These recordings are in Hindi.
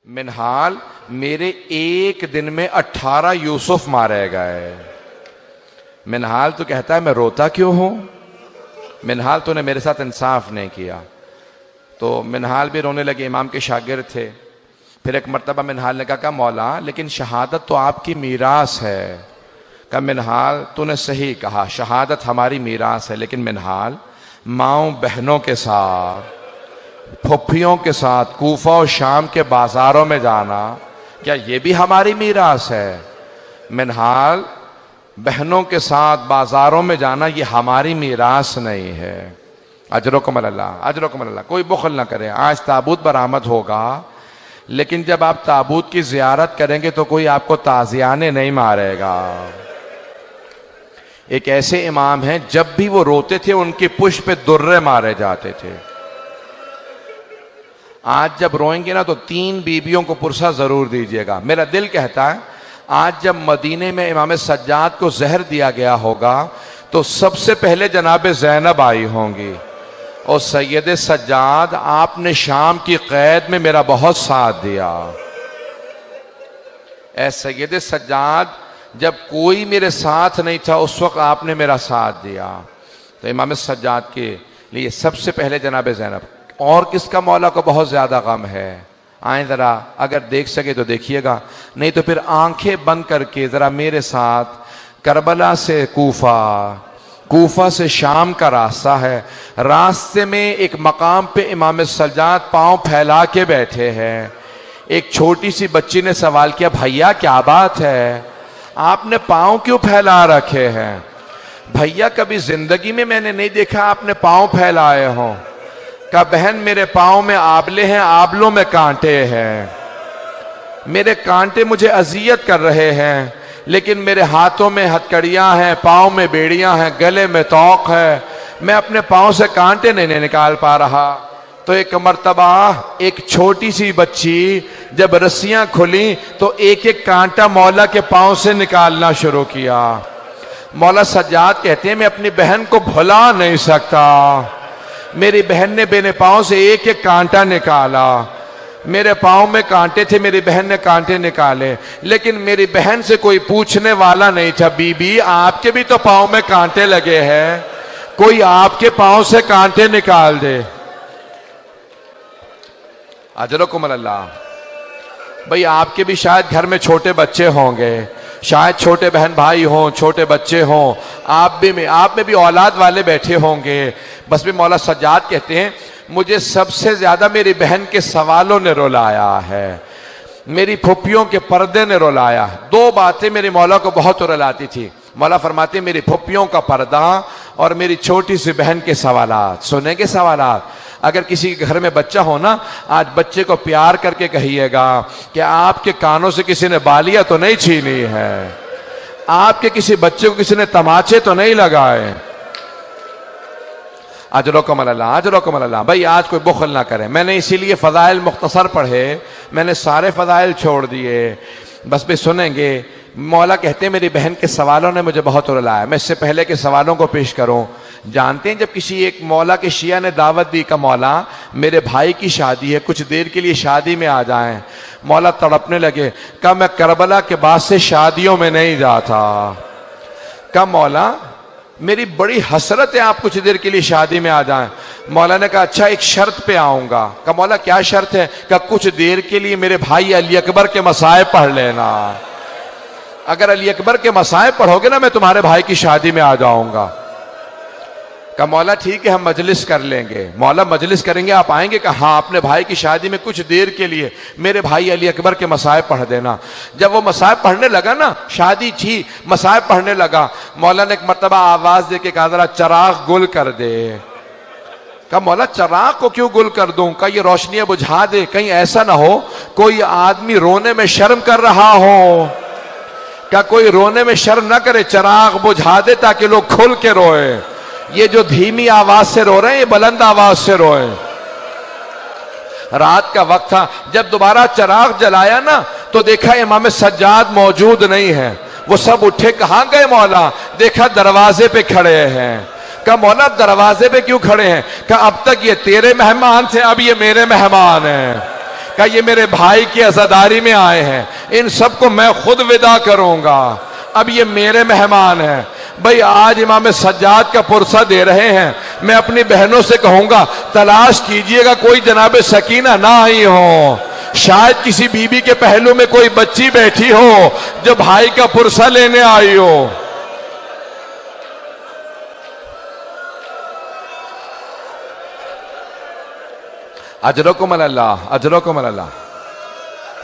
मिनहाल, मेरे एक दिन में 18 यूसुफ मारे गए। मिनहाल तो कहता है मैं रोता क्यों हूं? मिनहाल तूने मेरे साथ इंसाफ नहीं किया। तो मिनहाल भी रोने लगे, इमाम के शागिर्द थे। फिर एक मर्तबा मिनहाल ने कहा मौला लेकिन शहादत तो आपकी मीरास है। कहा मिनहाल तूने सही कहा, शहादत हमारी मीरास है, लेकिन मिनहाल माओ बहनों के साथ, फुफ्फियों के साथ कूफा और शाम के बाजारों में जाना, क्या ये भी हमारी मीरास है? मिनहाल, बहनों के साथ बाजारों में जाना ये हमारी मीरास नहीं है। अजरुकुम अल्लाह, अजरुकुम अल्लाह। कोई बुखल ना करे। आज ताबूत बरामद होगा, लेकिन जब आप ताबूत की जियारत करेंगे तो कोई आपको ताजियाने नहीं मारेगा। एक ऐसे इमाम हैं जब भी वो रोते थे उनके पुष्प पे दुर्रे मारे जाते थे। आज जब रोएंगे ना तो 3 बीबियों को पुरसा जरूर दीजिएगा। मेरा दिल कहता है आज जब मदीने में इमाम सज्जाद को जहर दिया गया होगा तो सबसे पहले जनाब ज़ैनब आई होंगी। और सैयद सज्जाद, आपने शाम की कैद में मेरा बहुत साथ दिया। ऐ सैयद सज्जाद, जब कोई मेरे साथ नहीं था उस वक्त आपने मेरा साथ दिया। तो इमाम सज्जाद के लिए सबसे पहले जनाब ज़ैनब। और किसका मौला को बहुत ज्यादा गम है? आए जरा, अगर देख सके तो देखिएगा, नहीं तो फिर आंखें बंद करके जरा मेरे साथ करबला से कूफा, कूफा से शाम का रास्ता है। रास्ते में एक मकाम पे इमाम सज्जाद पांव फैला के बैठे हैं। एक छोटी सी बच्ची ने सवाल किया, भैया क्या बात है, आपने पांव क्यों फैला रखे हैं? भैया कभी जिंदगी में मैंने नहीं देखा आपने पांव फैलाए हों। का बहन, मेरे पांव में आबले हैं, आबलों में कांटे हैं, मेरे कांटे मुझे अजियत कर रहे हैं, लेकिन मेरे हाथों में हथकड़ियां हैं, पांव में बेड़ियां हैं, गले में तौक है, मैं अपने पांव से कांटे नहीं निकाल पा रहा। तो एक मर्तबा एक छोटी सी बच्ची जब रस्सियां खुली तो एक एक कांटा मौला के पांव से निकालना शुरू किया। मौला सज्जाद कहते हैं मैं अपनी बहन को भुला नहीं सकता। मेरी बहन ने बेने पांव से एक एक कांटा निकाला। मेरे पांव में कांटे थे, मेरी बहन ने कांटे निकाले, लेकिन मेरी बहन से कोई पूछने वाला नहीं था, बीबी आपके भी तो पांव में कांटे लगे हैं, कोई आपके पांव से कांटे निकाल दे। अजरुकुम अल्लाह। भाई आपके भी शायद घर में छोटे बच्चे होंगे, शायद छोटे बहन भाई हों, छोटे बच्चे हों, आप में भी औलाद वाले बैठे होंगे। बस भी मौला सज्जाद कहते हैं मुझे सबसे ज्यादा मेरी बहन के सवालों ने रुलाया है, मेरी फुफ्फियों के पर्दे ने रुलाया। 2 बातें मेरी मौला को बहुत रुलाती थी। मौला फरमाते मेरी फुफ्फियों का पर्दा और मेरी छोटी सी बहन के सवालात। सुनेंगे सवालात? अगर किसी के घर में बच्चा हो ना, आज बच्चे को प्यार करके कहिएगा कि आपके कानों से किसी ने बालियां तो नहीं छीनी है, आपके किसी बच्चे को किसी ने तमाचे तो नहीं लगाए। अजरुकुम अल्लाह, अजरुकुम अल्लाह। भाई आज कोई बुखल ना करे। मैंने इसीलिए फजाइल मुख्तसर पढ़े, मैंने सारे फजाइल छोड़ दिए। बस भी सुनेंगे। मौला कहते हैं मेरी बहन के सवालों ने मुझे बहुत रुलाया। मैं इससे पहले के सवालों को पेश करूं। जानते हैं जब किसी एक मौला के शिया ने दावत दी का मौला मेरे भाई की शादी है, कुछ देर के लिए शादी में आ जाएं। मौला तड़पने लगे, कहा मैं करबला के बाद से शादियों में नहीं जाता। कहा मौला मेरी बड़ी हसरत है आप कुछ देर के लिए शादी में आ जाएं। मौला ने कहा अच्छा एक शर्त पे आऊंगा। कहा मौला क्या शर्त है? कहा कुछ देर के लिए मेरे भाई अली अकबर के मसाए पढ़ लेना। अगर अली अकबर के मसाए पढ़ोगे ना मैं तुम्हारे भाई की शादी में आ जाऊंगा। कहा मौला ठीक है हम मजलिस कर लेंगे। मौला मजलिस करेंगे, आप आएंगे? कहा हाँ, अपने भाई की शादी में कुछ देर के लिए मेरे भाई अली अकबर के मसाए पढ़ देना। जब वो मसाए पढ़ने लगा ना, शादी थी, मसाए पढ़ने लगा, मौला ने एक मर्तबा आवाज दे के कहा जरा चिराग गुल कर दे। कहा मौला चिराग को क्यों गुल कर दूं? कहा ये रोशनियां बुझा दे, कहीं ऐसा ना हो कोई आदमी रोने में शर्म कर रहा हो। क्या कोई रोने में शर्म ना करे, चिराग बुझा दे ताकि लोग खुल के रोए। ये जो धीमी आवाज से रो रहे हैं ये बुलंद आवाज से रोए। रात का वक्त था, जब दोबारा चिराग जलाया ना तो देखा इमाम सज्जाद मौजूद नहीं है। वो सब उठे, कहां गए मौला? देखा दरवाजे पे खड़े हैं। कहा मौला दरवाजे पे क्यों खड़े हैं? कहा अब तक ये तेरे मेहमान थे, अब ये मेरे मेहमान हैं। कहा ये मेरे भाई की अज़ादारी में आए हैं, इन सबको मैं खुद विदा करूंगा, अब ये मेरे मेहमान हैं। भाई आज इमाम सज्जाद का पुरसा दे रहे हैं, मैं अपनी बहनों से कहूंगा तलाश कीजिएगा कोई जनाब सकीना ना आई हो, शायद किसी बीबी के पहलू में कोई बच्ची बैठी हो जो भाई का पुरसा लेने आई हो। अजरकुम अल्लाह, अजरकुम अल्लाह।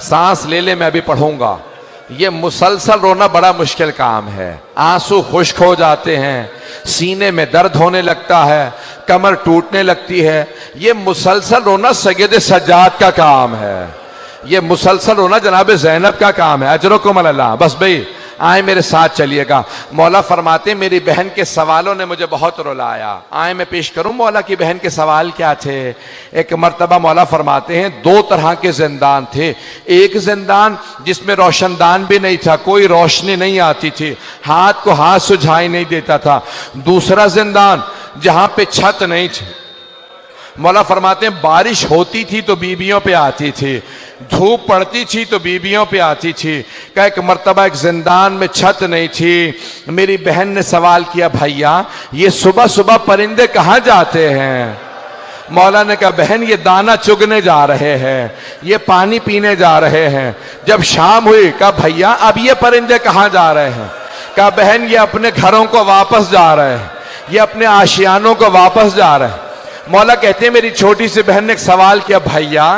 सांस ले ले, मैं अभी पढ़ूंगा। ये मुसलसल रोना बड़ा मुश्किल काम है, आंसू खुश्क हो जाते हैं, सीने में दर्द होने लगता है, कमर टूटने लगती है। ये मुसलसल रोना सैयद सज्जाद का काम है, ये मुसलसल रोना जनाब ज़ैनब का काम है। अजरकुम अल्लाह। बस भाई आए मेरे साथ चलिएगा। मौला फरमाते मेरी बहन के सवालों ने मुझे बहुत रुलाया। आए मैं पेश करूं मौला की बहन के सवाल क्या थे। एक मर्तबा मौला फरमाते हैं दो तरह के जिंदान थे। एक जिंदान जिसमें रोशनदान भी नहीं था, कोई रोशनी नहीं आती थी, हाथ को हाथ सुझाई नहीं देता था। दूसरा जिंदान जहां पे छत नहीं थी। मौला फरमाते हैं बारिश होती थी तो बीबियों पे आती थी, धूप पड़ती थी तो बीबियों पे आती थी। का एक मर्तबा एक जिंदान में छत नहीं थी। मेरी बहन ने सवाल किया भैया ये सुबह सुबह परिंदे कहाँ जाते हैं। मौला ने कहा बहन ये दाना चुगने जा रहे हैं, ये पानी पीने जा रहे हैं। जब शाम हुई कहा भैया अब ये परिंदे कहाँ जा रहे हैं। कहा बहन ये अपने घरों को वापस जा रहे हैं, ये अपने आशियानों को वापस जा रहे हैं। मौला कहते हैं मेरी छोटी सी बहन ने एक सवाल किया भैया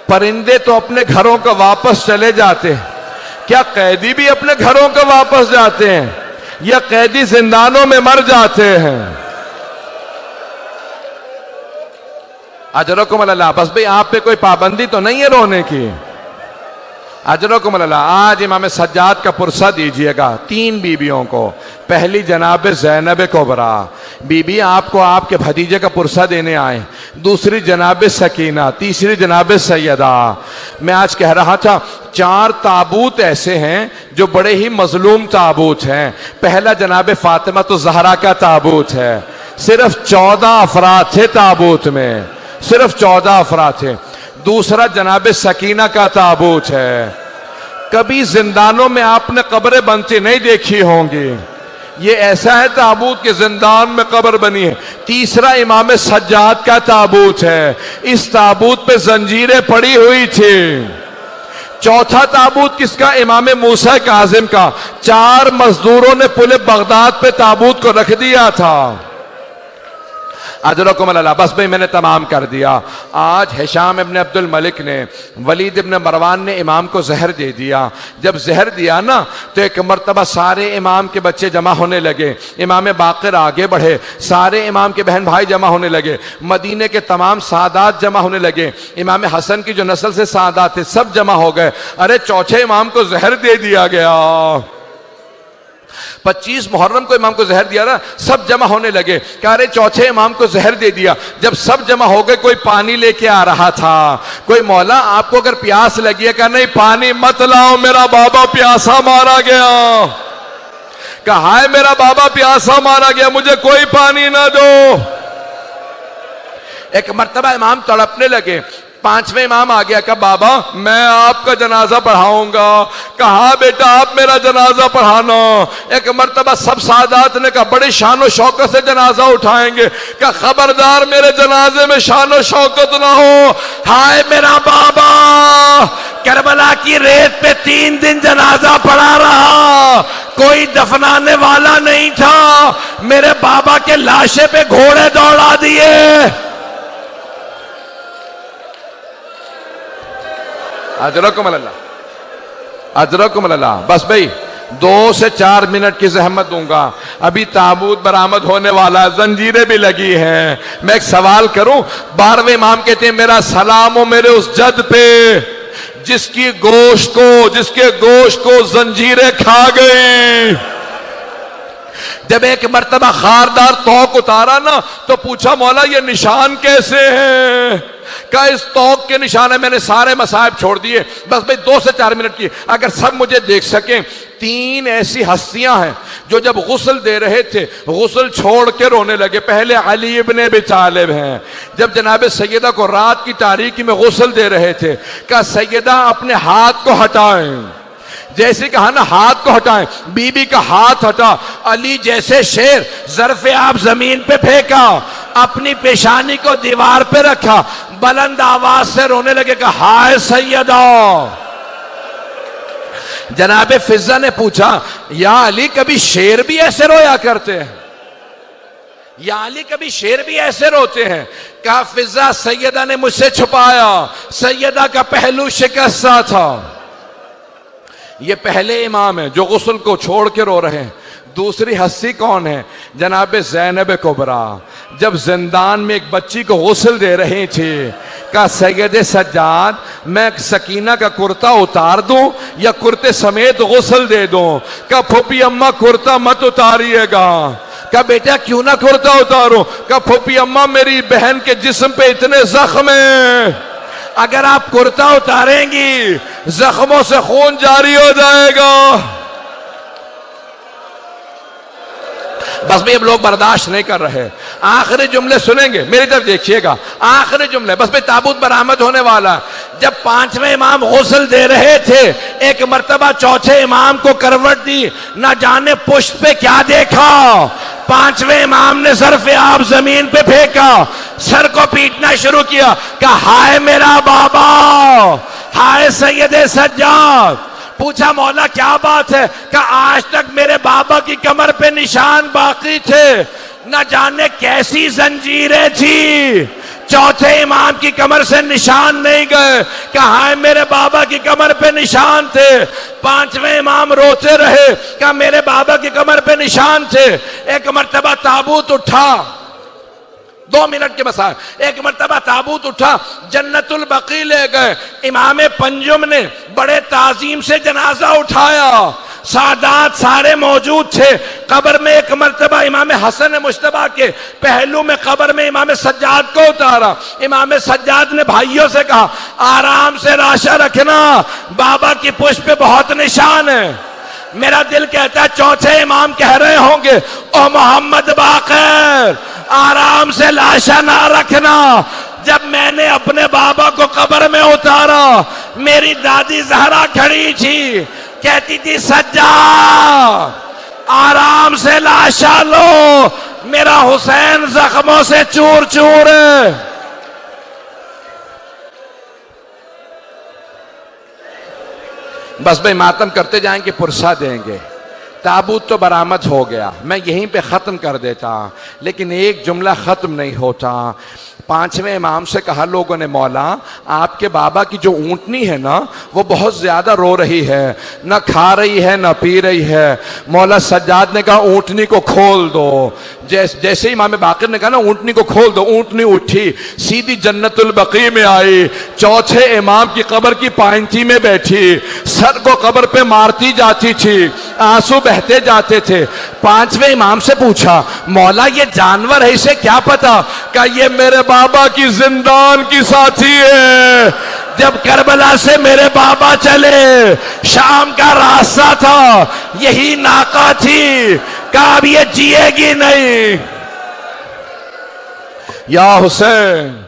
परिंदे तो अपने घरों को वापस चले जाते हैं, क्या कैदी भी अपने घरों को वापस जाते हैं या कैदी जिंदानों में मर जाते हैं। अजरकुम अल्लाह। बस भाई आप पे कोई पाबंदी तो नहीं है रोने की। अजरकुम अल्लाह। आज इमाम सज्जाद का पुरसा दीजिएगा तीन बीबियों को। पहली जनाब ज़ैनब कुबरा बीबी आपको आपके भतीजे का पुरसा देने आए। दूसरी जनाब सकीना, तीसरी जनाब सैयदा। मैं आज कह रहा था चार ताबूत ऐसे हैं जो बड़े ही मजलूम ताबूत हैं। पहला जनाब फातिमा तो ज़हरा का ताबूत है, सिर्फ 14 अफराद थे ताबूत में, सिर्फ 14 अफराद थे। दूसरा जनाब सकीना का ताबूत है। कभी जिंदानों में आपने कब्रें बनती नहीं देखी होंगी, ये ऐसा है ताबूत के जिंदान में कब्र बनी है। तीसरा इमाम सज्जाद का ताबूत है, इस ताबूत पे जंजीरें पड़ी हुई थी। चौथा ताबूत किसका, इमाम मूसा काजिम का। 4 मजदूरों ने पुले बगदाद पे ताबूत को रख दिया था। अजरकुम अल्लाह। बस भाई मैंने तमाम कर दिया। आज हिशाम इब्न अब्दुल मलिक ने, वलीद इब्न मरवान ने इमाम को जहर दे दिया। जब जहर दिया ना तो एक मर्तबा सारे इमाम के बच्चे जमा होने लगे। इमाम बाक़िर आगे बढ़े, सारे इमाम के बहन भाई जमा होने लगे। मदीने के तमाम सादात जमा होने लगे। इमाम हसन की जो नस्ल से सादात थे सब जमा हो गए। अरे चौथे इमाम को जहर दे दिया गया। 25 मुहर्रम को इमाम को जहर दिया ना, सब जमा होने लगे। कह रहे चौथे इमाम को जहर दे दिया। जब सब जमा हो गए कोई पानी लेके आ रहा था। कोई मौला आपको अगर प्यास लगी है, कहा नहीं पानी मत लाओ मेरा बाबा प्यासा मारा गया। कहा है मेरा बाबा प्यासा मारा गया, मुझे कोई पानी ना दो। एक मर्तबा इमाम तड़पने लगे। 5वें इमाम आ गया, कहा बाबा मैं आपका जनाजा पढ़ाऊंगा। कहा बेटा आप मेरा जनाजा पढ़ाना। एक मर्तबा सब सादात ने कहा बड़े शान शौकत से जनाजा उठाएंगे। कहा खबरदार मेरे जनाजे में शान शौकत ना हो। हाय मेरा बाबा करबला की रेत पे 3 दिन जनाजा पढ़ा रहा, कोई दफनाने वाला नहीं था। मेरे बाबा के लाशे पे घोड़े दौड़ा दिए। अजरकुम अल्लाह, अजरकुम अल्लाह। बस भाई 2 से 4 मिनट की जहमत दूंगा। अभी ताबूत बरामद होने वाला है, जंजीरें भी लगी हैं। मैं एक सवाल करूं। 12वें इमाम कहते हैं मेरा सलाम हो मेरे उस जद पे जिसके गोश्त को जंजीरें खा गई। जब एक मर्तबा खारदार तौक उतारा ना तो पूछा मौला ये निशान कैसे हैं। का इस तौक के निशान है। मैंने सारे मसाइब छोड़ दिए। बस भाई 2 से 4 मिनट की, अगर सब मुझे देख सकें। 3 ऐसी हस्तियां हैं जो जब गुस्ल दे रहे थे गुस्ल छोड़ के रोने लगे। पहले अली इब्न अबी तालिब हैं, जब जनाब सैयदा को रात की तारीकी में गुस्ल दे रहे थे, कहा सैयदा अपने हाथ को हटाएं। जैसे कहा ना हाथ को हटाएं, बीबी का हाथ हटा, अली जैसे शेर ज़र्फ़े आप जमीन पे फेंका, अपनी पेशानी को दीवार पे रखा, बुलंद आवाज से रोने लगे, कहा हाय सैयदा। जनाबे फिजा ने पूछा या अली कभी शेर भी ऐसे रोया करते हैं? या अली कभी शेर भी ऐसे रोते हैं? कहा फिजा सैयदा ने मुझसे छुपाया, सैयदा का पहलू शिकस्ता था। ये पहले इमाम है जो गुस्ल को छोड़ के रो रहे हैं। दूसरी हस्ती कौन है? जनाब ज़ैनब कुबरा, जब जिंदान में एक बच्ची को गुस्ल दे रही थी, कहा सैयद सज्जाद मैं सकीना का कुर्ता उतार दूं या कुर्ते समेत गुस्ल दे दूं? कहा फूफी अम्मा कुर्ता मत उतारिएगा। कहा बेटा क्यों ना कुर्ता उतारूं? कहा फूफी अम्मा मेरी बहन के जिस्म पे इतने जख्म हैं, अगर आप कुर्ता उतारेंगी जख्मों से खून जारी हो जाएगा। बस भाई अब लोग बर्दाश्त नहीं कर रहे। आखिरी जुमले सुनेंगे, मेरी तरफ देखिएगा, आखिरी जुमले। बस भाई ताबूत बरामद होने वाला। जब पांचवें इमाम गुस्ल दे रहे थे, एक मर्तबा चौथे इमाम को करवट दी, ना जाने पुष्ट पे क्या देखा, पांचवें इमाम ने ज़र्फ़े आप जमीन पे फेंका, सर को पीटना शुरू किया, कहा हाय मेरा बाबा, हाय सैयदे सज्जाद। पूछा मौला क्या बात है? कहा आज तक मेरे बाबा की कमर पे निशान बाकी थे, न जाने कैसी जंजीरें थी, चौथे इमाम की कमर से निशान नहीं गए। कहा हाय मेरे बाबा की कमर पे निशान थे। पांचवें इमाम रोते रहे, कहा मेरे बाबा की कमर पे निशान थे। एक मर्तबा ताबूत उठा, 2 मिनट के बसा, एक मर्तबा ताबूत उठा, जन्नतुल बकी ले गए। इमाम पंजुम ने बड़े ताजीम से जनाजा उठाया, सादात सारे मौजूद थे। कब्र में एक मर्तबा इमाम हसन मुश्तबा के पहलू में कब्र में इमाम सज्जाद को उतारा। इमाम सज्जाद ने भाइयों से कहा आराम से राशा रखना, बाबा की पुष्प पे बहुत निशान है। मेरा दिल कहता है चौथे इमाम कह रहे होंगे ओ मोहम्मद बाकर आराम से लाशा ना रखना। जब मैंने अपने बाबा को कब्र में उतारा, मेरी दादी जहरा खड़ी थी, कहती थी सज्जा आराम से लाशा लो, मेरा हुसैन जख्मों से चूर चूर है। बस भाई मातम करते जाएंगे, पुरसा देंगे। ताबूत तो बरामद हो गया, मैं यहीं पे ख़त्म कर देता, लेकिन एक जुमला ख़त्म नहीं होता। पांचवें इमाम से कहा लोगों ने मौला आपके बाबा की जो ऊँटनी है ना वो बहुत ज़्यादा रो रही है, ना खा रही है ना पी रही है। मौला सज्जाद ने कहा ऊँटनी को खोल दो। जैसे इमाम बाकिर ने कहा ना ऊँटनी को खोल दो, ऊँटनी उठी, सीधी जन्नतुल बकी में आई, चौथे इमाम की कब्र की पायंती में बैठी, सर को कब्र पे मारती जाती थी, आंसू बहते जाते थे। पांचवें इमाम से पूछा मौला ये जानवर है, इसे क्या पता? क्या ये मेरे बाबा की जिंदान की साथी है। जब करबला से मेरे बाबा चले, शाम का रास्ता था, यही नाका थी, कहा अब ये जिएगी नहीं। या हुसैन